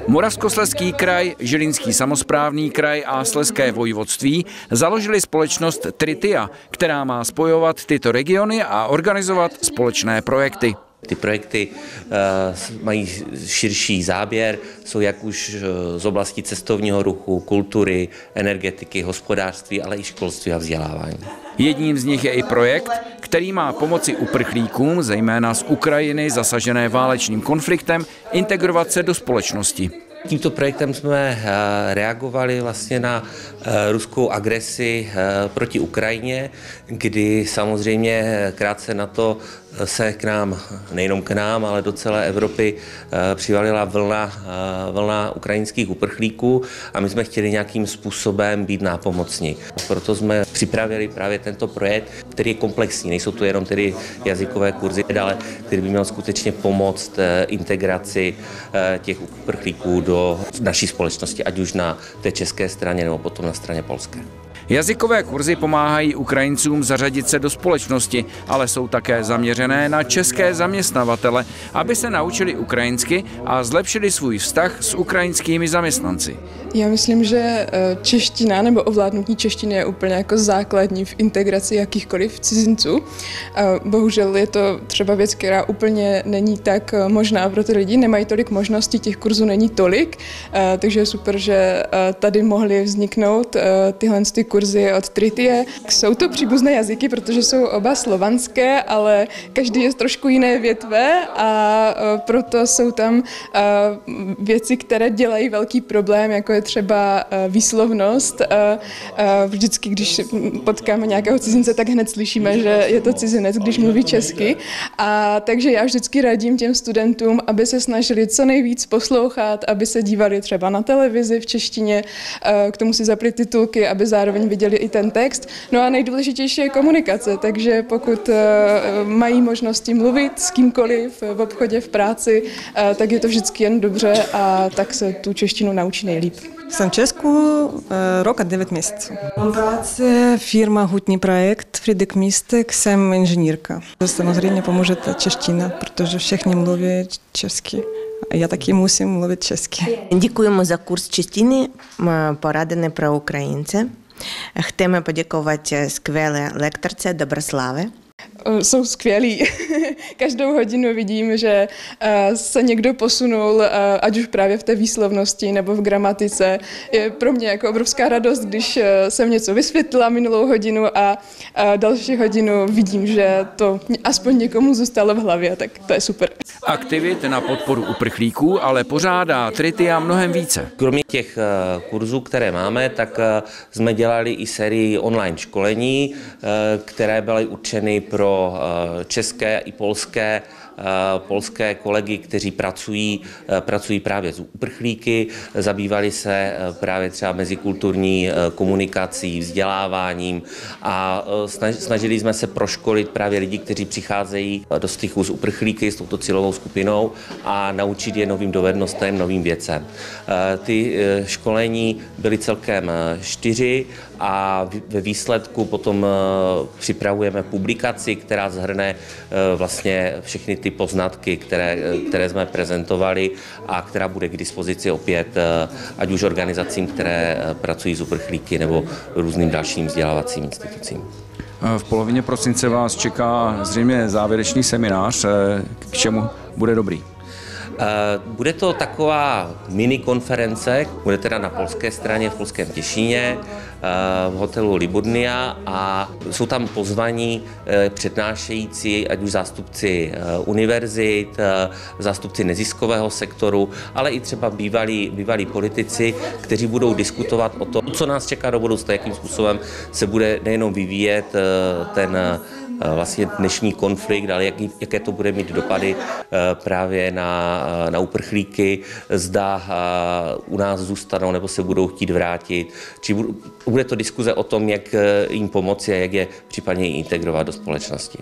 Moravskoslezský kraj, Žilinský samosprávný kraj a Slezské vojvodství založili společnost Tritia, která má spojovat tyto regiony a organizovat společné projekty. Ty projekty mají širší záběr, jsou jak už z oblasti cestovního ruchu, kultury, energetiky, hospodářství, ale i školství a vzdělávání. Jedním z nich je i projekt, který má pomoci uprchlíkům, zejména z Ukrajiny zasažené válečným konfliktem, integrovat se do společnosti. Tímto projektem jsme reagovali vlastně na ruskou agresi proti Ukrajině, kdy samozřejmě krátce na to se k nám, nejenom k nám, ale do celé Evropy přivalila vlna ukrajinských uprchlíků a my jsme chtěli nějakým způsobem být nápomocni. Proto jsme připravili právě tento projekt, který je komplexní, nejsou to jenom tedy jazykové kurzy, ale který by měl skutečně pomoct integraci těch uprchlíků do naší společnosti, ať už na té české straně nebo potom na straně polské. Jazykové kurzy pomáhají Ukrajincům zařadit se do společnosti, ale jsou také zaměřené na české zaměstnavatele, aby se naučili ukrajinsky a zlepšili svůj vztah s ukrajinskými zaměstnanci. Já myslím, že čeština nebo ovládnutí češtiny je úplně jako základní v integraci jakýchkoliv cizinců. Bohužel je to třeba věc, která úplně není tak možná pro ty lidi, nemají tolik možností, těch kurzů není tolik, takže je super, že tady mohly vzniknout tyhle kurzy od Tritie. Jsou to příbuzné jazyky, protože jsou oba slovanské, ale každý je z trošku jiné větve a proto jsou tam věci, které dělají velký problém, jako je třeba výslovnost. Vždycky, když potkáme nějakého cizince, tak hned slyšíme, že je to cizinec, když mluví česky. A takže já vždycky radím těm studentům, aby se snažili co nejvíc poslouchat, aby se dívali třeba na televizi v češtině, k tomu si zapli titulky, aby zároveň viděli i ten text. No a nejdůležitější je komunikace, takže pokud mají možnosti mluvit s kýmkoliv v obchodě, v práci, tak je to vždycky jen dobře a tak se tu češtinu naučí nejlíp. Jsem v Česku rok a 9 měsíců. Mám práci firma Hutní projekt Fridek Místek, jsem inženýrka. Samozřejmě pomůže ta čeština, protože všichni mluví česky. A я таки musím mluvit česky. Дякуємо за курс чистини, порадений про українця. Chceme poděkovat skvělé lektorce Dobroslávě. Jsou skvělí. Každou hodinu vidím, že se někdo posunul, ať už právě v té výslovnosti nebo v gramatice. Je pro mě jako obrovská radost, když jsem něco vysvětlila minulou hodinu a další hodinu vidím, že to aspoň někomu zůstalo v hlavě, tak to je super. Aktivit na podporu uprchlíků ale pořádá Tritia mnohem více. Kromě těch kurzů, které máme, tak jsme dělali i sérii online školení, které byly určeny pro české i polské kolegy, kteří pracují právě s uprchlíky, zabývali se právě třeba mezikulturní komunikací, vzděláváním a snažili jsme se proškolit právě lidi, kteří přicházejí do styku s uprchlíky, s touto cílovou skupinou a naučit je novým dovednostem, novým věcem. Ty školení byly celkem 4 a ve výsledku potom připravujeme publikaci, která shrne vlastně všechny ty poznatky, které jsme prezentovali a která bude k dispozici opět ať už organizacím, které pracují s uprchlíky nebo různým dalším vzdělávacím institucím. V polovině prosince vás čeká zřejmě závěrečný seminář, k čemu bude dobrý. Bude to taková mini konference, bude teda na polské straně v polském Těšíně, v hotelu Libudnia a jsou tam pozvaní přednášející, ať už zástupci univerzit, zástupci neziskového sektoru, ale i třeba bývalí politici, kteří budou diskutovat o tom, co nás čeká do budoucna, jakým způsobem se bude nejenom vyvíjet ten vlastně dnešní konflikt, ale jaké to bude mít dopady právě na uprchlíky, zda u nás zůstanou nebo se budou chtít vrátit. Či bude to diskuze o tom, jak jim pomoci a jak je případně integrovat do společnosti.